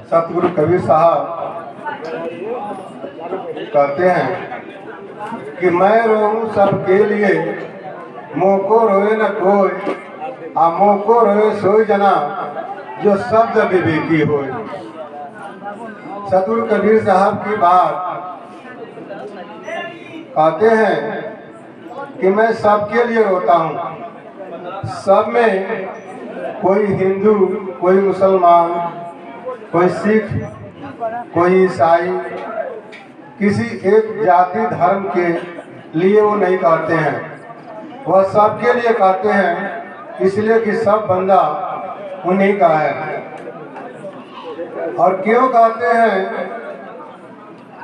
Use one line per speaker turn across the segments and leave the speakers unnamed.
सतगुरु कबीर साहब कहते हैं कि मैं रोऊं सबके लिए, मोको रोए न कोई, आ मोको रोए सोई जना जो शब्द विवेकी होए। सतगुरु कबीर साहब की बात कहते हैं कि मैं सबके लिए रोता हूँ। सब में कोई हिंदू, कोई मुसलमान, कोई सिख, कोई ईसाई, किसी एक जाति धर्म के लिए वो नहीं कहते हैं, वह सबके लिए कहते हैं, इसलिए कि सब बंदा उन्हीं का है। और क्यों कहते हैं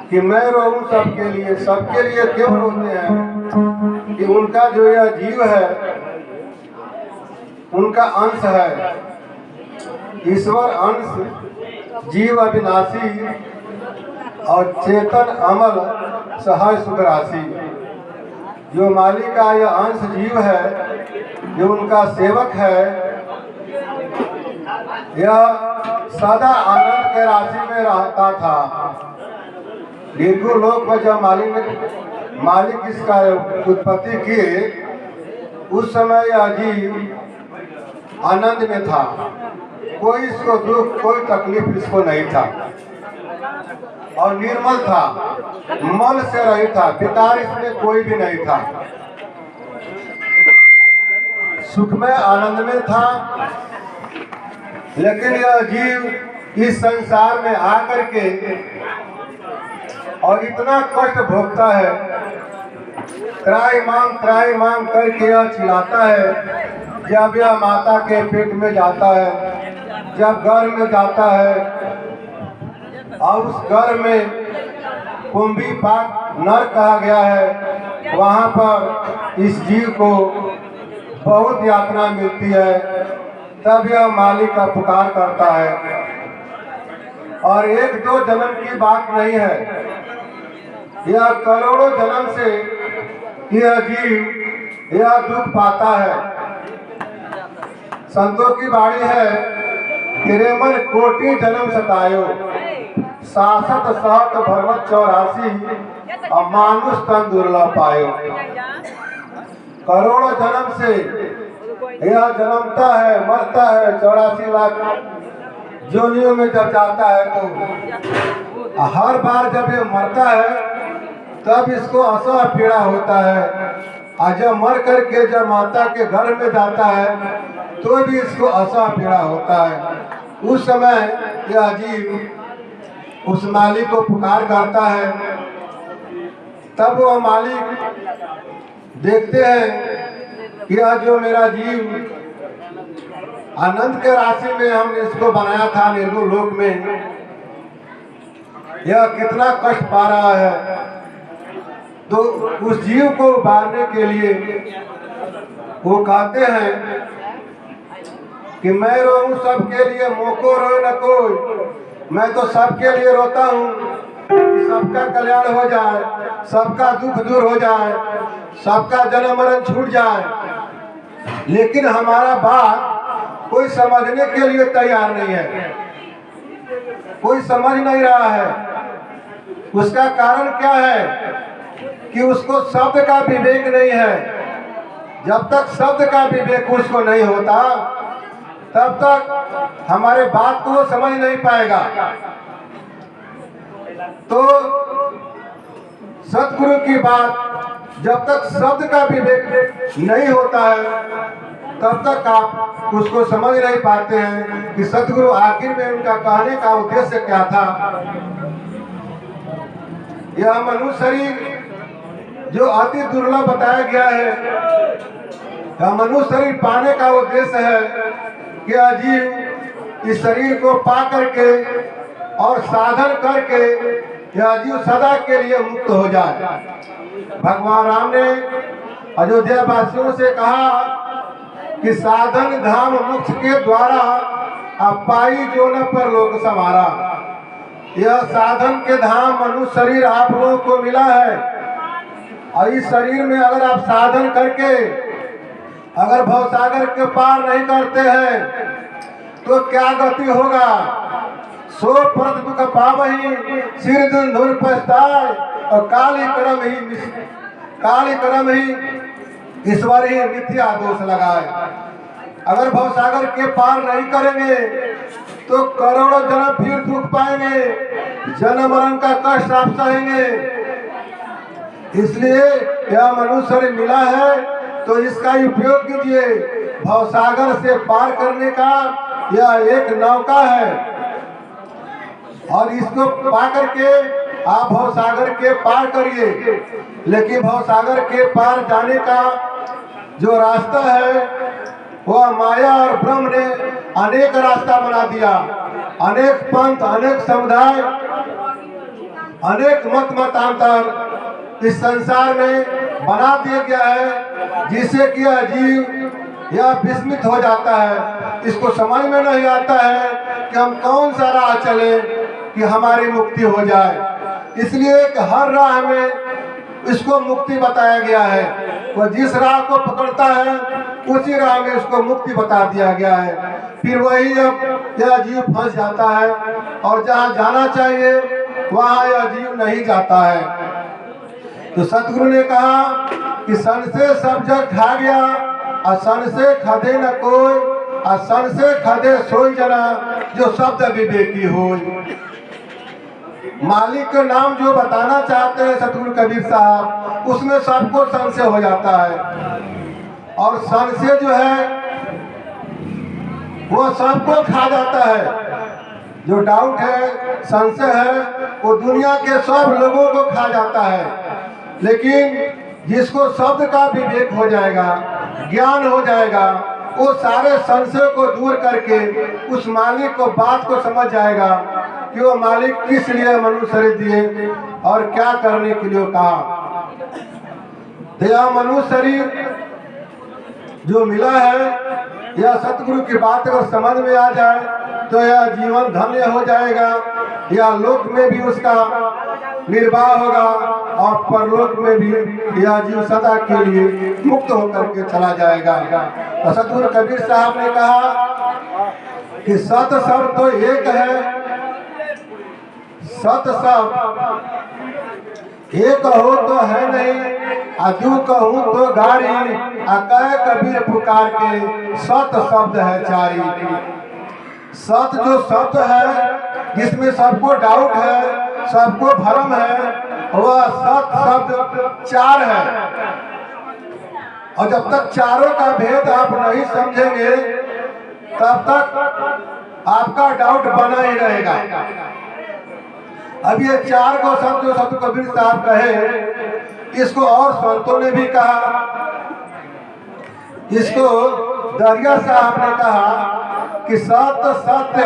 कि मैं रोऊं सबके लिए? सबके लिए क्यों रोते हैं? कि उनका जो यह जीव है, उनका अंश है। ईश्वर अंश, जीव अविनाशी और चेतन अमल सहज सुख राशि। जो मालिक का यह अंश जीव है, जो उनका सेवक है, यह सदा आनंद के राशि में रहता था। निर्गुण लोक में जब मालिक इसका उत्पत्ति किए, उस समय यह जीव आनंद में था। कोई इसको दुख, कोई तकलीफ इसको नहीं था और निर्मल था, मल से रहित था, विकार इसमें कोई भी नहीं था, सुख में आनंद में था। लेकिन यह जीव इस संसार में आकर के और इतना कष्ट भोगता है, त्राई मांग करके यह चिल्लाता है। जब यह माता के पेट में जाता है, जब गर्भ में जाता है और उस गर्भ में कुंभी पाक नर कहा गया है, वहाँ पर इस जीव को बहुत यातना मिलती है। तब यह मालिक का पुकार करता है। और एक दो जन्म की बात नहीं है, यह करोड़ों जन्म से यह जीव यह दुख पाता है। संतों की बाणी है, तिरेमन कोटि जन्म सतायो, 66 सहत भरमत 84, और मानुष तन दुर्लभ पायो। करोड़ों जन्म से यह जन्मता है, मरता है। 84 लाख जोनियों में जब जाता है तो हर बार जब ये मरता है तब इसको असह पीड़ा होता है। और जब मर करके जब माता के घर में जाता है तो भी इसको असह पीड़ा होता है। उस समय यह जीव उस मालिक को पुकार करता है। तब वह मालिक देखते हैं कि यह जो मेरा जीव आनंद के राशि में हमने इसको बनाया था निर्गुण लोक में, यह कितना कष्ट पा रहा है। तो उस जीव को उबारने के लिए वो कहते हैं कि मैं रोऊं सबके लिए, मोको रोए न कोई। मैं तो सबके लिए रोता हूँ कि सबका कल्याण हो जाए, सबका दुख दूर हो जाए, सबका जन्म मरण छूट जाए। लेकिन हमारा बात कोई समझने के लिए तैयार नहीं है, कोई समझ नहीं रहा है। उसका कारण क्या है कि उसको शब्द का विवेक नहीं है। जब तक शब्द का विवेक उसको नहीं होता तब तक हमारे बात को वो समझ नहीं पाएगा। तो सतगुरु की बात जब तक शब्द का विवेक नहीं होता है तब तक आप उसको समझ नहीं पाते हैं कि सतगुरु आखिर में उनका कहने का उद्देश्य क्या था। यह मनुष्य शरीर जो अति दुर्लभ बताया गया है, यह मनुष्य शरीर पाने का उद्देश्य है कि अजीव इस शरीर को पा करके और साधन करके यह अजीव सदा के लिए मुक्त हो जाए। भगवान राम ने अयोध्या वासियों से कहा कि साधन धाम मोक्ष के द्वारा आप पाई जो न पर लोक समारा। यह साधन के धाम मनुष्य शरीर आप लोगों को मिला है और इस शरीर में अगर आप साधन करके अगर भवसागर के पार नहीं करते हैं तो क्या गति होगा। सो परत दुख पावही सिर धुन पछताए और काली कर्म ही ईश्वर ही मिथ्या दोष लगाए। अगर भवसागर के पार नहीं करेंगे तो करोड़ों जन्म फिर दुख पाएंगे, जन्म मरण का कष्ट आप सहेंगे। इसलिए यह मनुष्य शरीर मिला है तो इसका उपयोग कीजिए। भवसागर से पार करने का यह एक नौका है और इसको पा करके आप भवसागर के पार करिए। लेकिन भवसागर के पार जाने का जो रास्ता है वह माया और ब्रह्म ने अनेक रास्ता बना दिया। अनेक पंथ, अनेक समुदाय, अनेक मतांतर इस संसार में बना दिया गया है, जिससे कि जीव यह विस्मित हो जाता है। इसको समझ में नहीं आता है कि हम कौन सा राह चले कि हमारी मुक्ति हो जाए। इसलिए कि हर राह में इसको मुक्ति बताया गया है। वह जिस राह को पकड़ता है उसी राह में उसको मुक्ति बता दिया गया है। फिर वही यह जीव फंस जाता है और जहाँ जाना चाहिए वहाँ यह जीव नहीं जाता है। तो सतगुरु ने कहा कि सन से सब जग खा गया और सन से खदे न कोई और सन से खदे सोई जना जो शब्द विवेकी हो। मालिक का नाम जो बताना चाहते हैं सतगुरु कबीर साहब, उसमें सबको संशय हो जाता है और संशय जो है वो सबको खा जाता है। जो डाउट है, संशय है, वो दुनिया के सब लोगों को खा जाता है। लेकिन जिसको शब्द का विवेक हो जाएगा, ज्ञान हो जाएगा, वो सारे संशय को दूर करके उस मालिक को बात को समझ जाएगा कि वो मालिक किस लिए मनुष्य शरीर दिए और क्या करने के लिए कहा। तो यह मनुष्य शरीर जो मिला है, यह सतगुरु की बात अगर समझ में आ जाए तो यह जीवन धन्य हो जाएगा। यह लोक में भी उसका निर्वाह होगा और परलोक में भी यह जीव सदा के लिए मुक्त होकर के चला जाएगा। तो सतगुरु कबीर साहब ने कहा कि सत शब्द तो एक है, सत शब्द एक हो तो है नहीं, अदू कहूँ तो गाड़ी अकय कबीर पुकार के सत शब्द है चारी। सत जो शब्द है जिसमें सबको डाउट है, सबको भ्रम है, वह सत शब्द चार है। और जब तक चारों का भेद आप नहीं समझेंगे तब तक आपका डाउट बना ही रहेगा। अब ये चार को शब्द जो सतगुरु कबीर साहब कहे, इसको और संतों ने भी कहा। इसको दरिया साहब ने कहा कि सत सत्य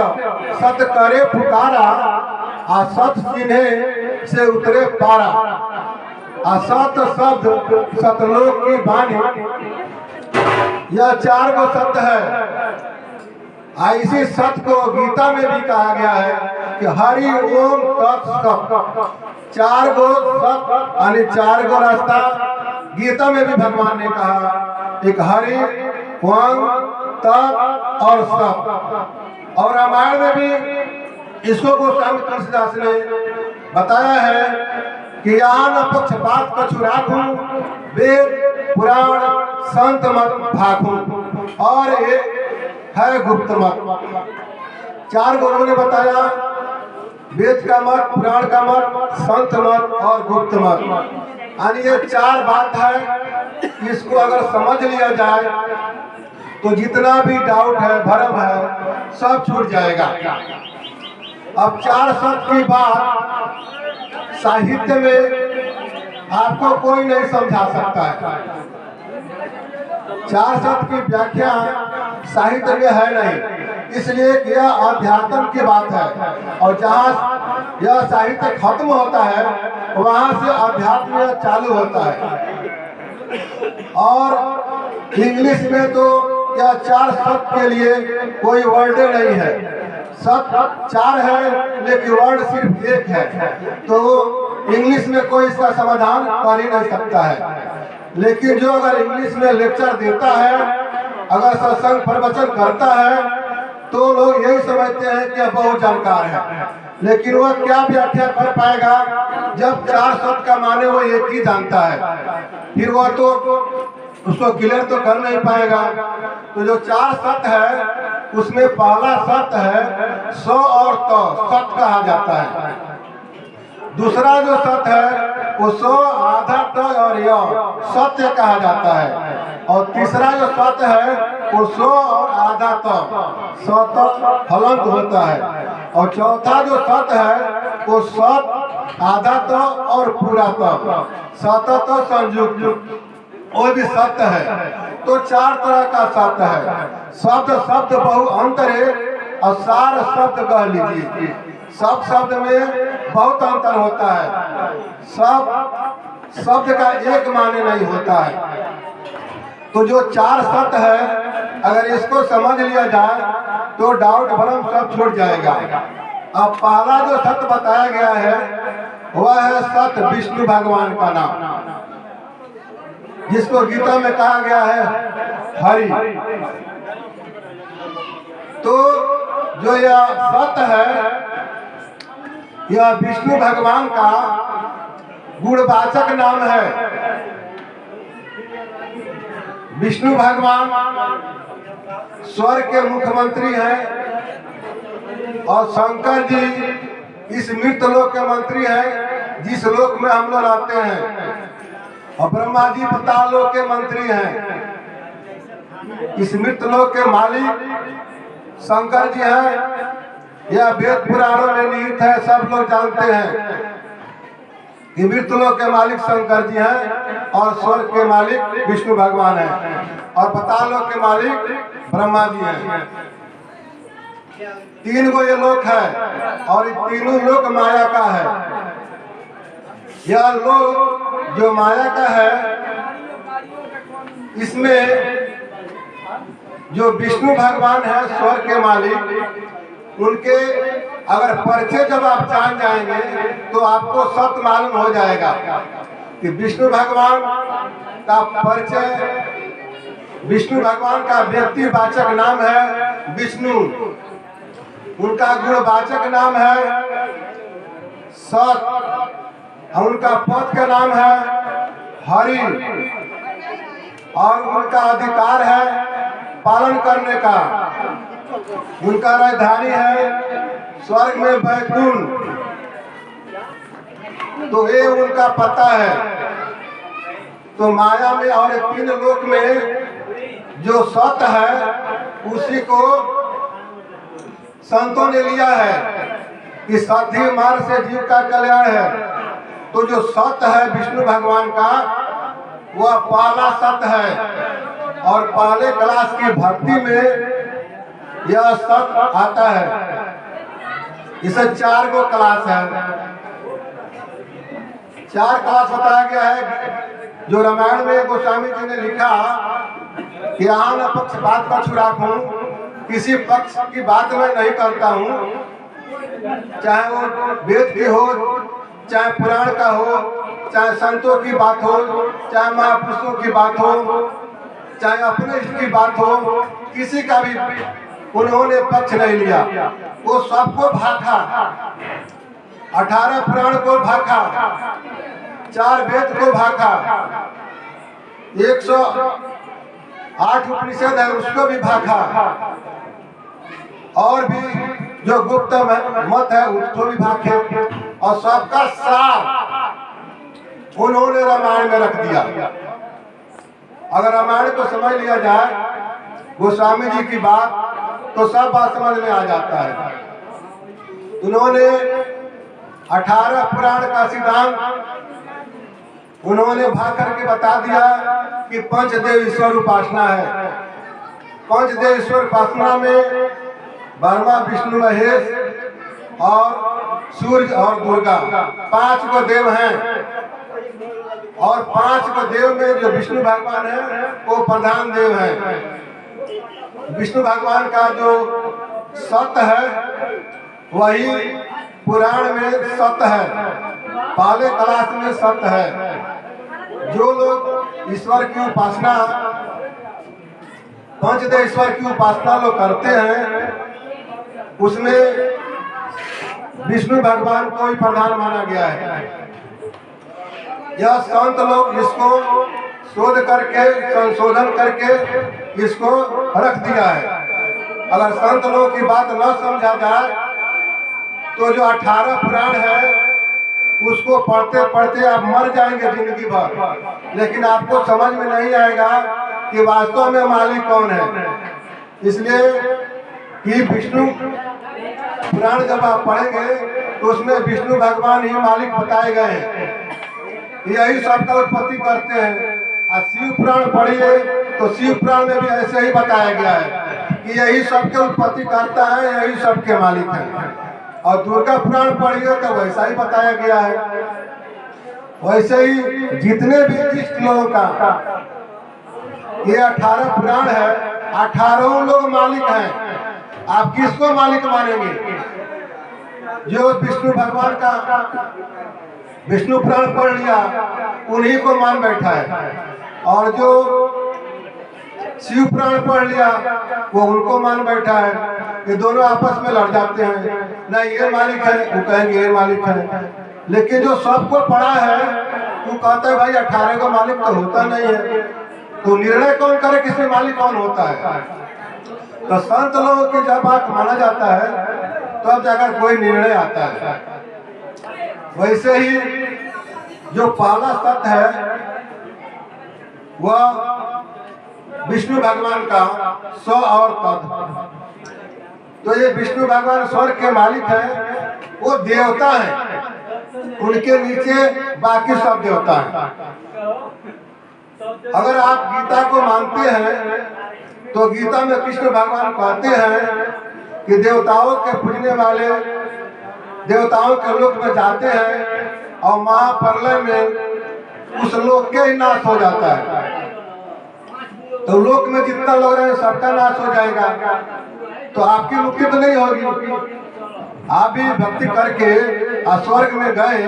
सत करे पुकारा आ सत चिन्हे से उतरे पारा। असत शब्द सतलोक की वाणी, यह चार को शब्द है। इसी सत्य को गीता में भी कहा गया है कि हरि ओम तत्सत। चार गो सत्य यानी चार गो रास्ता गीता में भी भगवान ने कहा, एक हरि ओम तत् और सत। और रामायण में भी इसको गोस्वामी तुलसीदास ने बताया है कि आन पक्षपात कछु राखूं, वेद पुराण संत मत भाखूं और एक है गुप्त मत। चार गुरुओं ने बताया, वेद का मत, पुराण का मत, संत मत और गुप्त मत। यानी ये चार बात है, इसको अगर समझ लिया जाए तो जितना भी डाउट है, भ्रम है, सब छूट जाएगा। अब चार शब्द की बात साहित्य में आपको कोई नहीं समझा सकता है। चार शब्द की व्याख्या साहित्य में है नहीं, इसलिए कि यह अध्यात्म की बात है और जहाँ यह साहित्य खत्म होता है वहाँ से अध्यात्म चालू होता है। और इंग्लिश में तो यह चार शब्द के लिए कोई वर्ड नहीं है। शब्द चार है लेकिन वर्ड सिर्फ एक है, तो इंग्लिश में कोई इसका समाधान कर ही नहीं सकता है। लेकिन जो अगर इंग्लिश में लेक्चर देता है, अगर सत्संग प्रवचन करता है तो लोग यही समझते हैं कि बहुत जानकार है, लेकिन वह क्या व्याख्या कर पाएगा जब 4 शब्द का माने वो एक ही जानता है, फिर वह तो उसको क्लियर तो कर नहीं पाएगा। तो जो 4 शब्द है उसमें पहला शब्द है सो और तो, सत कहा जाता है। दूसरा जो सत्य है वो सो आधा तो और य सत्य कहा जाता है। और तीसरा जो सत्य है वो सो और आधा तो सत हलंत होता है। और चौथा जो सत्य है वो सत आधा तो और पूरा तो सत तो संयुक्त, वो भी सत्य है। तो 4 तरह का सत्य है। शब्द बहु अंतर है और सार शब्द कह लीजिए। सब शब्द में बहुत अंतर होता है, सब शब्द का एक माने नहीं होता है। तो जो 4 शब्द है अगर इसको समझ लिया जाए तो डाउट भ्रम सब छूट जाएगा। अब पहला जो सत्य बताया गया है वह है सत्य विष्णु भगवान का नाम, जिसको गीता में कहा गया है हरि। तो जो यह सत्य है यह विष्णु भगवान का गुणवाचक नाम है। विष्णु भगवान स्वर्ग के मुख्यमंत्री हैं और शंकर जी इस मृत लोक के मंत्री हैं जिस लोक में हम लोग रहते हैं, और ब्रह्मा जी पाताल लोक के मंत्री हैं। इस मृत लोक के मालिक शंकर जी हैं। यह वेद पुराणों में निहित है, सब लोग जानते हैं कि मृत लोक के मालिक शंकर जी हैं और स्वर्ग के मालिक विष्णु भगवान हैं और पाताल लोक के मालिक ब्रह्मा जी हैं। 3 गो ये लोक है और ये तीनों लोक माया का है। यह लोक जो माया का है इसमें जो विष्णु भगवान है स्वर्ग के मालिक, उनके अगर परिचय जब आप जान जाएंगे तो आपको सत्य मालूम हो जाएगा कि विष्णु भगवान का परिचय, विष्णु भगवान का व्यक्तिवाचक नाम है विष्णु, उनका गुणवाचक नाम है सत, उनका पद का नाम है हरि, और उनका अधिकार है पालन करने का। उनका राजधानी है स्वर्ग में वैकुंठ। तो ये उनका पता है। तो माया में और 3 लोक में जो सत्य है उसी को संतों ने लिया है कि साध्य मार्ग से जीव का कल्याण है। तो जो सत्य है विष्णु भगवान का वह पहला सत्य है और पहले क्लास की भक्ति में यह सत्य आता है। इसे 4 गो क्लास है, 4 क्लास बताया गया है। जो रामायण में गोस्वामी जी ने लिखा कि यहाँ न पक्षपात का छुराक हूँ, किसी पक्ष की बात मैं नहीं करता हूँ, चाहे वो वेद की हो, चाहे पुराण का हो, चाहे संतों की बात हो, चाहे महापुरुषों की बात हो, चाहे अपने इष्ट की बात हो, किसी का भी उन्होंने पक्ष नहीं लिया। वो सबको भाखा, 18 पुराण को भाखा, 4 वेद को भाखा, 108 उपनिषद है उसको भी भाखा, और भी जो गुप्त मत है उसको भी भाखे, और सबका सार उन्होंने रामायण में रख दिया। अगर रामायण को समझ लिया जाए गोस्वामी जी की बात तो सब बात समझ में आ जाता है। उन्होंने 18 पुराण का सिद्धांत उन्होंने भाग करके बता दिया कि पंचदेव ईश्वर उपासना है। पंचदेव ईश्वर उपासना में ब्रह्मा विष्णु महेश और सूर्य और दुर्गा 5 गो देव हैं, और 5 गो देव में जो विष्णु भगवान है वो प्रधान देव है। विष्णु भगवान का जो सत्य है वही पुराण में सत्य है, पहले क्लास में सत्य है। जो लोग ईश्वर की उपासना, पंचदेव ईश्वर की उपासना लोग करते हैं उसमें विष्णु भगवान को ही प्रधान माना गया है। यह संत लोग इसको शोध करके संशोधन करके इसको रख दिया है। अगर संत लोगों की बात न समझा जाए तो जो 18 पुराण है उसको पढ़ते पढ़ते आप मर जाएंगे जिंदगी भर, लेकिन आपको समझ में नहीं आएगा कि वास्तव में मालिक कौन है। इसलिए कि विष्णु पुराण जब आप पढ़ेंगे तो उसमें विष्णु भगवान ही मालिक बताए गए हैं, यही सबका उत्पत्ति करते हैं। और शिव पुराण पढ़िए तो शिव पुराण में भी ऐसे ही बताया गया है कि यही सबके उत्पत्ति करता है, यही सबके मालिक है। और दुर्गा पुराण पढ़िए तो वैसा ही बताया गया है। वैसे ही जितने भी इष्ट लोगों का ये 18 पुराण है, 18 लोग मालिक हैं। आप किसको मालिक मानेंगे? जो विष्णु भगवान का विष्णु पुराण पढ़ लिया उन्हीं को मान बैठा है, और जो शिव पुराण पढ़ लिया वो उनको मान बैठा है। ये दोनों आपस में लड़ जाते हैं, नहीं ये मालिक है, वो कहेंगे ये मालिक है। लेकिन जो सबको पढ़ा है वो कहता है भाई 18 का मालिक तो होता नहीं है, तो निर्णय कौन करे किसमें मालिक कौन होता है? तो संत लोगों की जब बात माना जाता है तब तो जाकर कोई निर्णय आता है। वैसे ही जो पहला सत्य है वह विष्णु भगवान का स्व और तद। तो ये विष्णु भगवान स्वर्ग के मालिक हैं, वो देवता हैं, उनके नीचे बाकी सब देवता हैं। अगर आप गीता को मानते हैं तो गीता में कृष्ण भगवान कहते हैं कि देवताओं के पूजने वाले देवताओं के लोक में जाते हैं और महाप्रलय में उस लोक के ही नाश हो जाता है। तो लोक में जितना लोग रहे सबका नाश हो जाएगा, तो आपकी मुक्ति तो नहीं होगी। आप भी भक्ति करके स्वर्ग में गए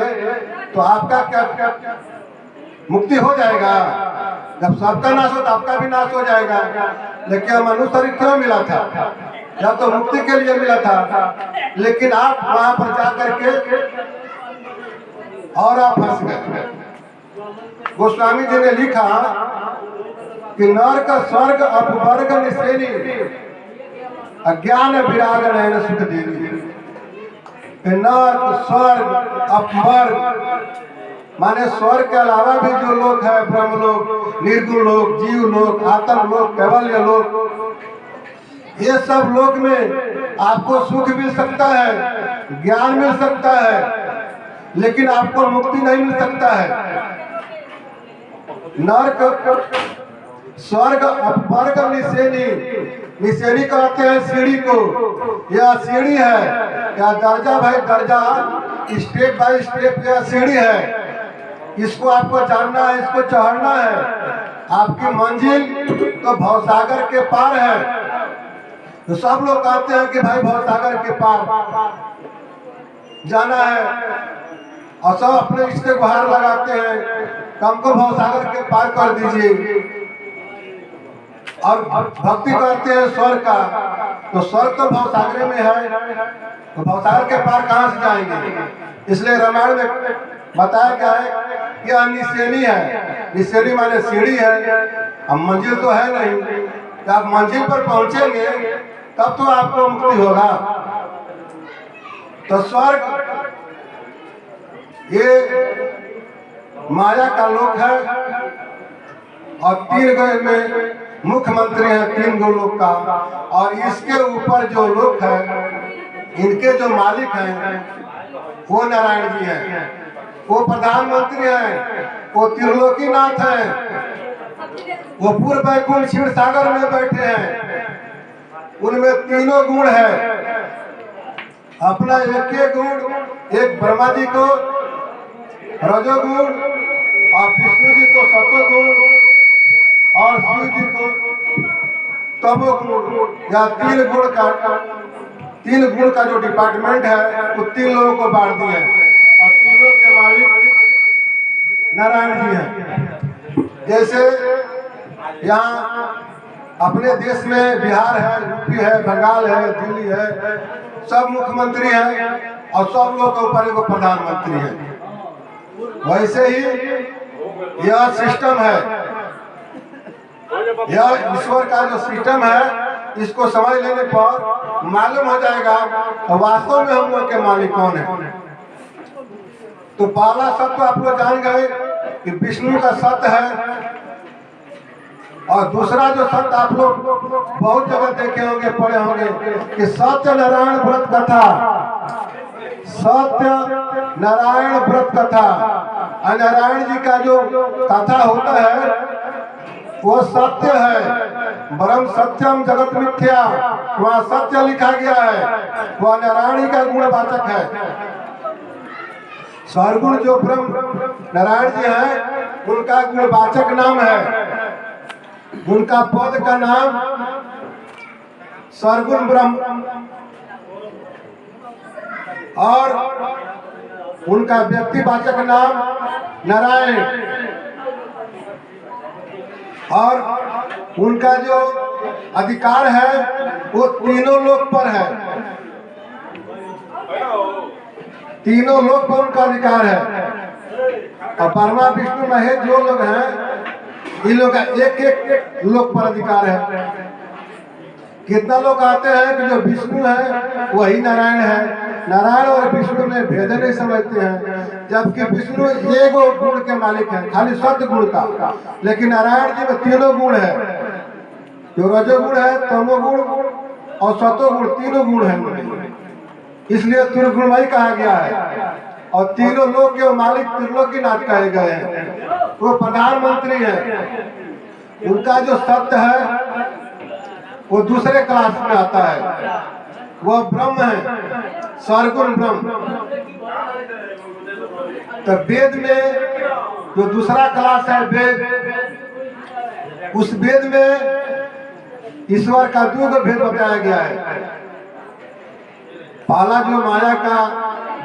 तो आपका क्या मुक्ति हो जाएगा? जब सबका नाश हो तो आपका भी नाश हो जाएगा। लेकिन मनुष्य शरीर क्यों मिला था? जब तो मुक्ति के लिए मिला था, लेकिन आप वहां पर जाकर के और आप फंस गए। गोस्वामी जी ने लिखा कि नरक स्वर्ग अपवर्ग निश्रेणी अज्ञान विराग नयन सुख देवी। नरक स्वर्ग अपवर्ग माने स्वर्ग के अलावा भी जो लोग है, ब्रह्म लोक, निर्गुण लोक, जीव लोक, आत्म लोक, कैवल्य लोक, ये सब लोक में आपको सुख मिल सकता है, ज्ञान मिल सकता है, लेकिन आपको मुक्ति नहीं मिल सकता है। नरक स्वर्ग अपवर्ग निश्रेणी, निश्रेणी कहते हैं सीढ़ी को। यह सीढ़ी है, या दर्जा भाई दर्जा, स्टेप बाय स्टेप यह सीढ़ी है। इसको आपको जानना है, इसको चढ़ना है। आपकी मंजिल तो भवसागर के पार है। तो सब लोग कहते हैं कि भाई भवसागर के पार जाना है, और सब अपने इष्ट गुहार लगाते हैं, हमको भवसागर के पार कर दीजिए। और भक्ति करते हैं स्वर्ग का, तो स्वर्ग तो भवसागर में है, तो भवसागर के पार कहाँ से जाएंगे? इसलिए रामायण में बताया गया है कि यह निश्रेणी है। निश्रेणी माने सीढ़ी है, अब मंजिल तो है नहीं। जब आप मंजिल पर पहुंचेंगे तब तो आपको मुक्ति होगा। तो स्वर्ग ये माया का लोक है, और 3 गो में मुख्यमंत्री हैं 3 गो लोक का, और इसके ऊपर जो लोक है इनके जो मालिक हैं वो नारायण जी हैं, वो प्रधानमंत्री हैं, वो त्रिलोकीनाथ हैं, वो पूर्व वैकुंठ क्षीर सागर में बैठे हैं। उनमें तीनों गुण है। अपना एक गुण, एक ब्रह्मा जी को रजोगुण, और विष्णु जी को सतोगुण, और शिव जी को तमोगुण। या 3 गुण का जो डिपार्टमेंट है वो 3 लोगों को बांट दिए हैं, और तीनों के मालिक नारायण जी हैं। जैसे यहाँ अपने देश में बिहार है, यूपी है, बंगाल है, दिल्ली है, सब मुख्यमंत्री हैं और सब लोग के ऊपर एगो प्रधानमंत्री है। वैसे ही यह सिस्टम है, यह ईश्वर का जो सिस्टम है, इसको समझ लेने पर मालूम हो जाएगा तो वास्तव में हम लोग के मालिक कौन है। तो पहला सत्य आप लोग जान गए कि विष्णु का सत्य है, और दूसरा जो सत्य आप लोग बहुत जगह देखे होंगे, पढ़े होंगे कि सत्य नारायण व्रत कथा, सत्य नारायण व्रत कथा, नारायण जी का जो कथा होता है वो सत्य है। ब्रह्म सत्यम जगत मिथ्या, वहाँ सत्य लिखा गया है, वह नारायण का गुणवाचक है। सरगुण जो ब्रह्म नारायण जी हैं उनका गुणवाचक नाम है, उनका पद का नाम सरगुण ब्रह्म, और उनका व्यक्तिवाचक नाम नारायण, और उनका जो अधिकार है वो तीनों लोक पर है, तीनों लोक पर उनका अधिकार है। और ब्रह्मा विष्णु महेश जो लोग हैं इन लोग का एक एक लोक पर अधिकार है। कितना लोग आते हैं कि जो विष्णु है वही नारायण है, नारायण और विष्णु में भेद नहीं समझते हैं, जबकि विष्णु एक गुण के मालिक है, खाली सत्य गुण का, लेकिन नारायण जी में तीनों गुण है, जो रजोगुण है, तमोगुण और सतोगुण, तीनों गुण है, इसलिए त्रिगुणमयी कहा गया है। और तीनों लोग के मालिक त्रिलोकीनाथ कहे गए हैं, वो प्रधानमंत्री है। उनका जो सत्य है वो दूसरे क्लास में आता है, वह ब्रह्म है, सरगुण ब्रह्म। तो वेद में जो दूसरा क्लास है वेद, उस वेद में ईश्वर का दो भेद बताया गया है। पहला जो माया का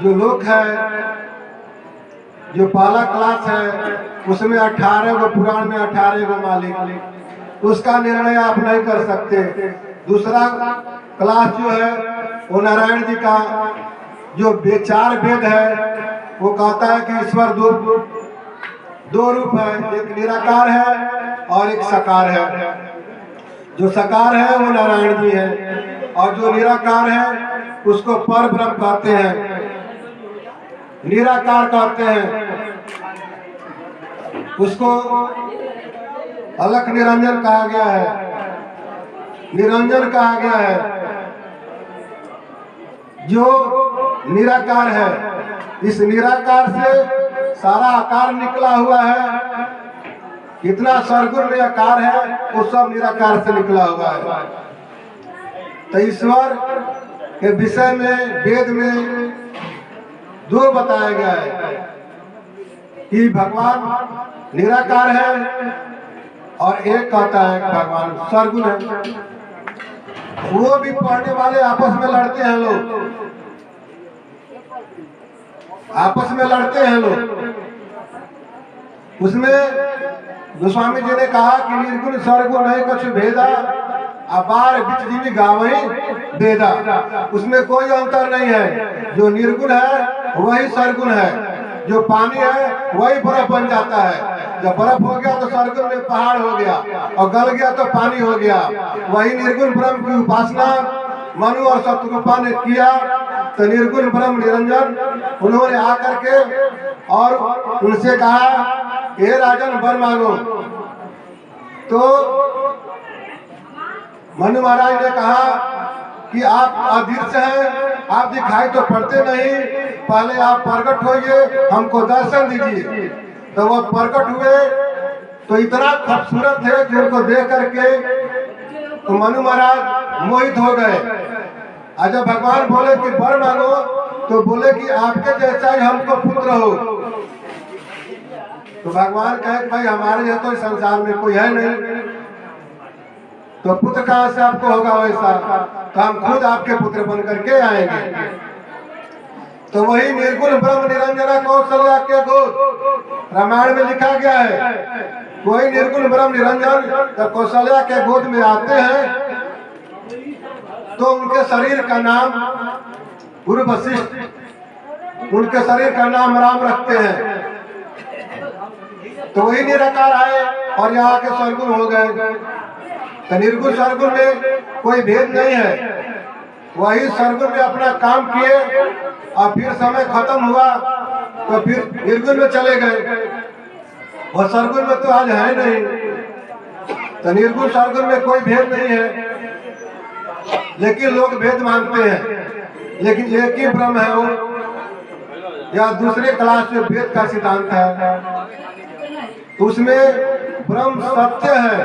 जो लोक है, जो पहला क्लास है, उसमें 18 गो पुराण में 18 गो मालिक, उसका निर्णय आप नहीं कर सकते। दूसरा क्लास जो है वो नारायण जी का जो चार वेद है वो कहता है कि ईश्वर दो रूप है, एक निराकार है और एक साकार है। जो साकार है वो नारायण जी है, और जो निराकार है उसको पर ब्रह्म कहते हैं, निराकार कहते हैं, उसको अलख निरंजन कहा गया है, निरंजन कहा गया है। जो निराकार है, इस निराकार से सारा आकार निकला हुआ है, कितना सरगुण में आकार है वो सब निराकार से निकला हुआ है। तो ईश्वर के विषय में वेद में दो बताया गया है कि भगवान निराकार है और एक कहता है कि भगवान सरगुण है। वो भी पढ़ने वाले आपस में लड़ते हैं, लोग आपस में लड़ते हैं लोग। उसमें गोस्वामी जी ने कहा कि निर्गुण सरगुण नहीं कुछ भेदा, अपार बिच जीवी गावही वेदा। उसमें कोई अंतर नहीं है, जो निर्गुण है वही सरगुण है, जो पानी है वही बर्फ बन जाता है। जब बर्फ हो गया तो सरगुण में पहाड़ हो गया, और गल गया तो पानी हो गया। वही निर्गुण ब्रह्म की उपासना मनु और शत्रुपा ने किया, तो निर्गुण ब्रह्म निरंजन उन्होंने आकर के और उनसे कहा हे राजन वर मांगो। तो मनु महाराज ने कहा कि आप अदृश्य हैं, आप दिखाई तो पड़ते नहीं, पहले आप प्रकट होइए, हमको दर्शन दीजिए। तो वो प्रकट हुए तो इतना खूबसूरत थे कि उनको देख करके तो मनु महाराज मोहित हो गए। आज जब भगवान बोले कि वर मांगो तो बोले कि आपके जैसा ही हमको पुत्र हो। तो भगवान कहे कि भाई हमारे जैसा तो संसार में कोई है नहीं, तो पुत्र कहाँ से आपको होगा वैसा, तो हम खुद आपके पुत्र बन करके आएंगे। तो वही निर्गुण ब्रह्म निरंजना कौशल्या के गोद रामायण में लिखा गया है कोई निर्गुण ब्रह्म निरंजन जब कौशल्या के गोद में आते हैं तो उनके शरीर का नाम गुरु वशिष्ठ, उनके शरीर का नाम राम रखते हैं। तो वही निराकार आए और यहाँ के सरगुण हो गए। तो निर्गुण सरगुण में कोई भेद नहीं है, वही सरगुण में अपना काम किए और फिर समय खत्म हुआ तो फिर निर्गुण में चले गए, और सरगुण में तो आज है नहीं। तो निर्गुण सरगुण में कोई भेद नहीं है, लेकिन लोग भेद मानते हैं। लेकिन एक ही ब्रह्म है वो, या दूसरे क्लास में भेद का सिद्धांत है, उसमें ब्रह्म सत्य है।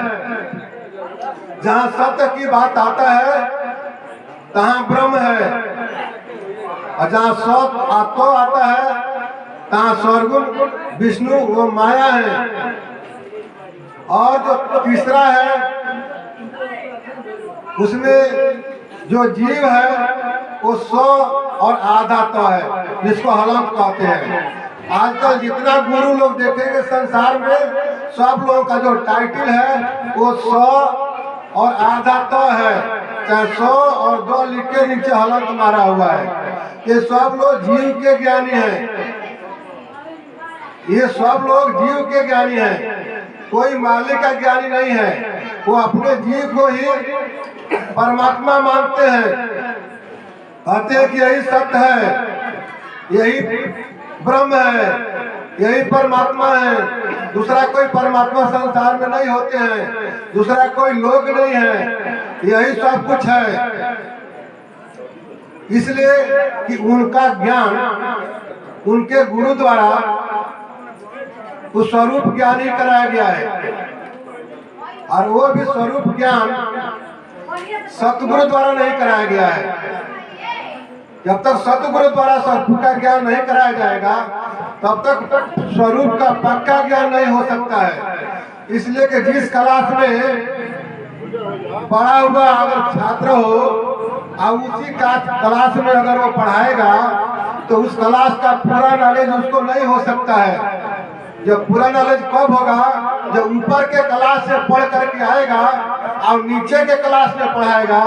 जहाँ सत्य की बात आता है तहाँ ब्रह्म है, और जहाँ सत आत्मा आता है तहाँ सरगुण विष्णु वो माया है। और जो तीसरा है उसमें जो जीव है वो 100 और आधा तो है, जिसको हलंत कहते हैं। आजकल जितना गुरु लोग देखेंगे संसार में, सब लोगों का जो टाइटल है वो 100 और आधा तो है, चाहे 100 और 2 लिख के नीचे हलंत मारा हुआ है। ये सब लोग जीव के ज्ञानी हैं, ये सब लोग जीव के ज्ञानी हैं, कोई मालिक का ज्ञानी नहीं है। वो अपने जीव को ही परमात्मा मानते हैं, कहते हैं कि यही सत्य है, यही ब्रह्म है, यही परमात्मा है। दूसरा कोई परमात्मा संसार में नहीं होते हैं, दूसरा कोई लोग नहीं है, यही सब कुछ है। इसलिए कि उनका ज्ञान उनके गुरु द्वारा उस स्वरूप ज्ञान ही कराया गया है, और वो भी स्वरूप ज्ञान सतगुरु द्वारा नहीं कराया गया है। जब तक सतगुरु द्वारा स्वरूप का ज्ञान नहीं कराया जाएगा तब तक स्वरूप का पक्का ज्ञान नहीं हो सकता है। इसलिए कि जिस क्लास में पढ़ा हुआ अगर छात्र हो और उसी क्लास में अगर वो पढ़ाएगा तो उस क्लास का पूरा नॉलेज उसको नहीं हो सकता है। जब पूरा नॉलेज कब होगा, जब ऊपर के क्लास से पढ़ करके आएगा और नीचे के क्लास में पढ़ाएगा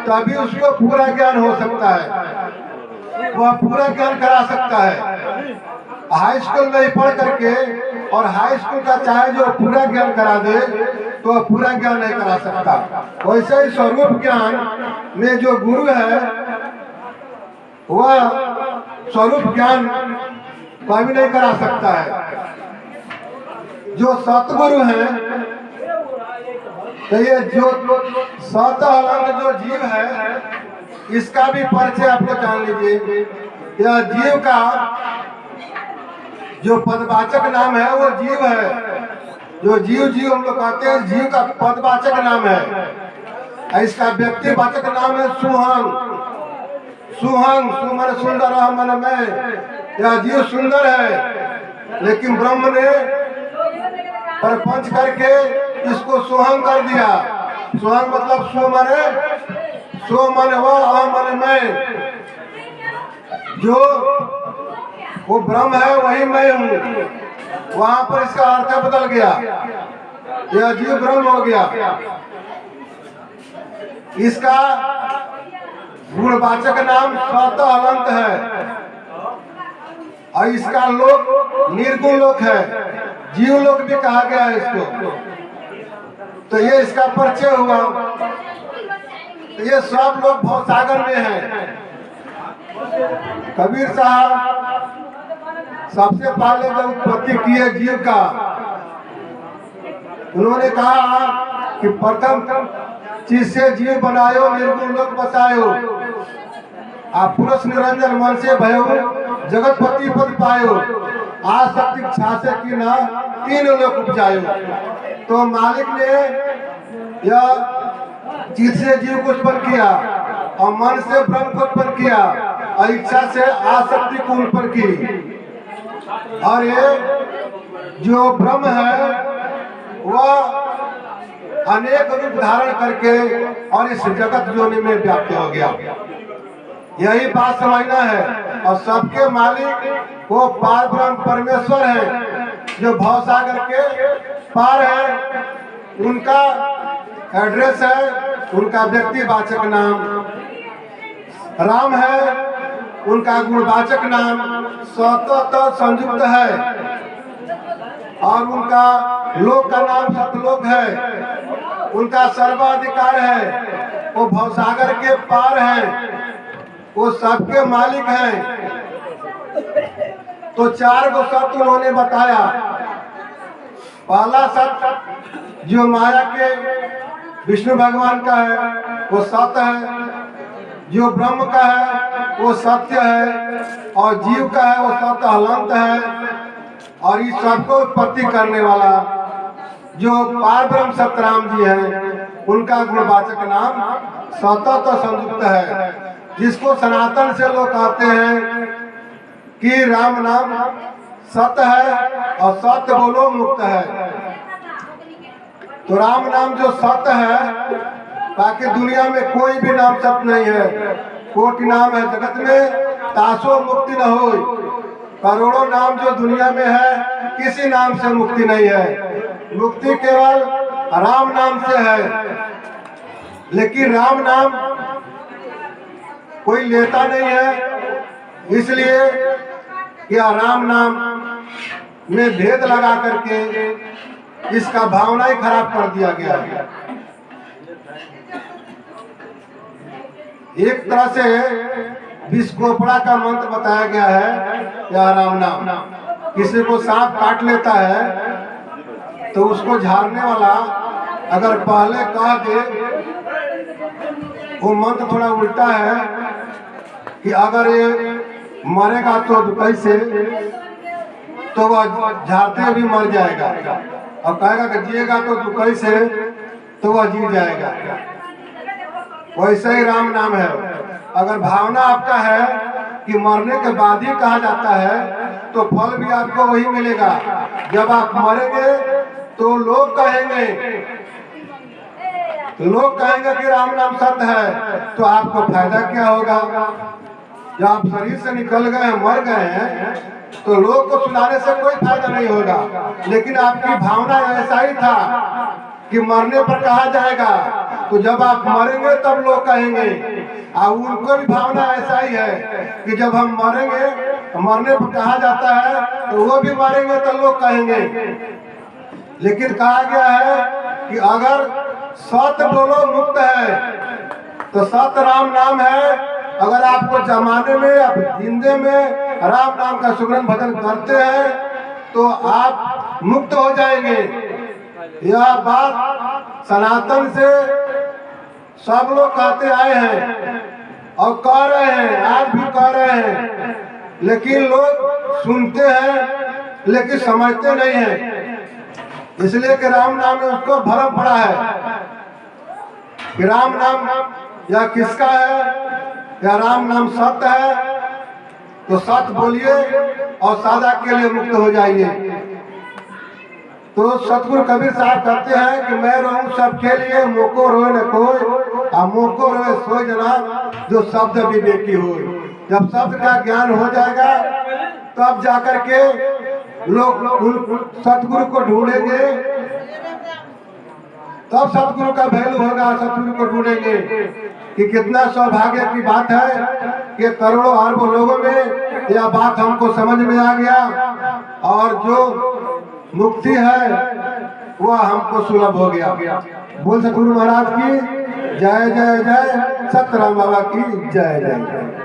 तभी उसको पूरा ज्ञान हो सकता है, वह पूरा ज्ञान करा सकता है। हाई स्कूल में पढ़ करके और हाई स्कूल का चाहे जो पूरा ज्ञान करा दे तो पूरा ज्ञान नहीं करा सकता। वैसे ही स्वरूप ज्ञान में जो गुरु है वह स्वरूप ज्ञान कभी नहीं करा सकता है। जो सतगुरु है, तो ये जो सत अलंग जो जीव है इसका भी परिचय आप लोग जान लीजिए। यह जीव का जो पदवाचक नाम है वो जीव है। जो जीव जीव हम लोग कहते हैं, जीव का पदवाचक नाम है। इसका व्यक्तिवाचक नाम है सुहंग। सुहंग सुमन सुंदर मन में, यह जीव सुंदर है, लेकिन ब्रह्म ने परपंच करके इसको सुहंग कर दिया। सुहंग मतलब सो मन व मन में, जो वो ब्रह्म है वही मैं हूँ, वहां पर इसका अर्थ बदल गया, यह जीव ब्रह्म हो गया। इसका गुणवाचक नाम स्वतः अनंत है, और इसका लोक निर्गुण लोक है, जीव लोक भी कहा गया है इसको। तो ये इसका परिचय हुआ। तो ये सब लोग भवसागर में हैं। कबीर साहब सबसे पहले जब उत्पत्ति की है जीव का, उन्होंने कहा कि प्रथम चीज से जीव बनायो, निर्गुण लोक बसायो, आप पुरुष निरंजन मन से भयो, जगतपति पद पायो, आसक्ति इच्छा से की ना तीन लोक उपजायो। तो मालिक ने यह चित्त से जीव को उत्पन्न किया, और मन से ब्रह्म को उत्पन्न किया, और इच्छा से आसक्ति को उत्पन्न की। और ये जो ब्रह्म है वह अनेक रूप धारण करके और इस जगत योनि में व्याप्त हो गया। यही बात समझना है। और सबके मालिक वो पार ब्रह्म परमेश्वर है। जो भवसागर के पार है, उनका एड्रेस है, उनका व्यक्तिवाचक नाम राम है, उनका गुणवाचक नाम सतत संयुक्त है, और उनका लोक का नाम सतलोक है, उनका सर्वाधिकार है, वो भवसागर के पार है, वो सबके मालिक हैं। तो 4 गो सत्य उन्होंने बताया। पहला सत्य जो माया के विष्णु भगवान का है वो सत्य है, जो ब्रह्म का है वो सत्य है, और जीव का है वो सत्य अनंत है, और इस सबको उत्पत्ति करने वाला जो पार ब्रह्म सतराम जी हैं, उनका गुणवाचक नाम सतत संयुक्त है, जिसको सनातन से लोग कहते हैं कि राम नाम सत्य है और सत्य बोलो मुक्त है। तो राम नाम जो सत्य है, बाकी दुनिया में कोई भी नाम सत्य नहीं है। कोटि नाम है जगत में, तासो मुक्ति न हो। करोड़ों नाम जो दुनिया में है, किसी नाम से मुक्ति नहीं है। मुक्ति केवल राम नाम से है। लेकिन राम नाम कोई लेता नहीं है, इसलिए क्या राम नाम में भेद लगा करके इसका भावना ही खराब कर दिया गया है। एक तरह से विस्कोपड़ा का मंत्र बताया गया है, या राम नाम। किसी को सांप काट लेता है तो उसको झाड़ने वाला अगर पहले कह दे, वो मंत्र थोड़ा उल्टा है कि अगर ये मरेगा तो कैसे, तो वह झाड़ते भी मर जाएगा, और कहेगा कि जिएगा तो कैसे, तो वह जी जाएगा। वैसे ही राम नाम है। अगर भावना आपका है कि मरने के बाद ही कहा जाता है, तो फल भी आपको वही मिलेगा। जब आप मरेंगे तो लोग कहेंगे कि राम नाम सत्य है, तो आपको फायदा क्या होगा? जब आप शरीर से निकल गए हैं, मर गए हैं, तो लोग को सुनाने से कोई फायदा नहीं होगा। लेकिन आपकी भावना ऐसा ही था कि मरने पर कहा जाएगा, तो जब आप मरेंगे तब लोग कहेंगे। और उनको भी भावना ऐसा ही है कि जब हम मरेंगे, मरने पर कहा जाता है, तो वो भी मरेंगे तो लोग कहेंगे। लेकिन कहा गया है कि अगर सत्य बोलो मुक्त है, तो सत्य राम नाम है। अगर आपको जमाने में, आप जिंदे में राम नाम का सुगंध भजन करते हैं, तो आप मुक्त हो जाएंगे। यह बात सनातन से सब लोग कहते आए हैं और कह रहे हैं, आज भी कह रहे हैं, लेकिन लोग सुनते हैं लेकिन समझते नहीं हैं। इसलिए कि राम नाम में उसको भरम पड़ा है कि राम नाम या किसका है, या राम नाम सत्य है, तो सत्य बोलिए और सदा के लिए मुक्त हो जाइए। तो सतगुरु कबीर साहब कहते हैं कि मैं रहूं सबके लिए, मोको रोए न कोई, और मोको रोए सोई जना जो शब्द विवेकी हो। जब शब्द का ज्ञान हो जाएगा, तब जाकर के लोग सतगुरु को ढूंढेंगे, तब सतगुरु का वैल्यू होगा। सतगुरु को ढूंढेंगे कि कितना सौभाग्य की बात है कि करोड़ों अरबों लोगों में यह बात हमको समझ में आ गया, और जो मुक्ति है वह हमको सुलभ हो गया। बोल सतगुरु महाराज की जय जय जय, सतराम बाबा की जय जय जय।